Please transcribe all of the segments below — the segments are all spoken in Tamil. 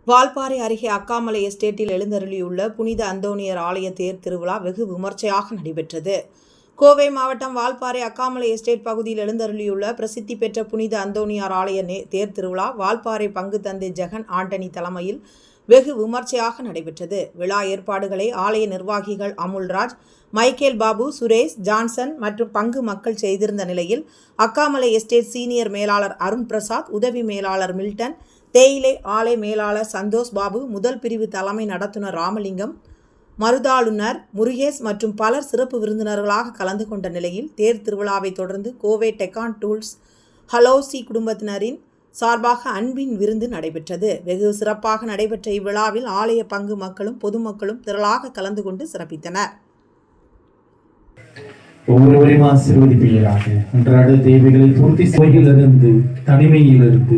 வால்பாறை அருகே அக்காமலை எஸ்டேட்டில் எழுந்தருளியுள்ள புனித அந்தோணியர் ஆலய தேர் திருவிழா வெகு விமர்சையாக நடைபெற்றது. கோவை மாவட்டம் வால்பாறை அக்காமலை எஸ்டேட் பகுதியில் எழுந்தருளியுள்ள பிரசித்தி பெற்ற புனித அந்தோணியார் ஆலய தேர் திருவிழா வால்பாறை பங்கு தந்தை ஜெகன் ஆண்டனி தலைமையில் வெகு விமர்சையாக நடைபெற்றது. விழா ஏற்பாடுகளை ஆலய நிர்வாகிகள் அமுல்ராஜ், மைக்கேல் பாபு, சுரேஷ், ஜான்சன் மற்றும் பங்கு மக்கள் செய்திருந்த நிலையில் அக்காமலை எஸ்டேட் சீனியர் மேலாளர் அருண் பிரசாத், உதவி மேலாளர் மில்டன், தேயிலை ஆலை மேலாளர் சந்தோஷ் பாபு, முதல் பிரிவு தலைமை நடத்துனர் ராமலிங்கம், மருதாளுநர் முருகேஷ் மற்றும் பலர் சிறப்பு விருந்தினர்களாக கலந்து கொண்ட நிலையில் தேர் திருவிழாவை தொடர்ந்து கோவை டெக்கான் டூல்ஸ் ஹலோசி குடும்பத்தினரின் சார்பாக அன்பின் விருந்து நடைபெற்றது. வெகு சிறப்பாக நடைபெற்ற இவ்விழாவில் ஆலய பங்கு மக்களும் பொதுமக்களும் திரளாக கலந்து கொண்டு சிறப்பித்தனர். ஒவ்வொருவரையும் ஆசீர்வதிப்பீராக. அன்றாட தேவைகளை பூர்த்தி செய்வதிலிருந்து, தனிமையிலிருந்து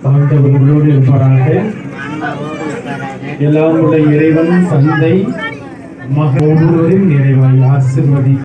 ஆண்டவர்களோடு இருப்பாராக. எல்லாருடைய இறைவன் தந்தை மகன் ஒவ்வொருவரும் நிறைவாய் ஆசீர்வதி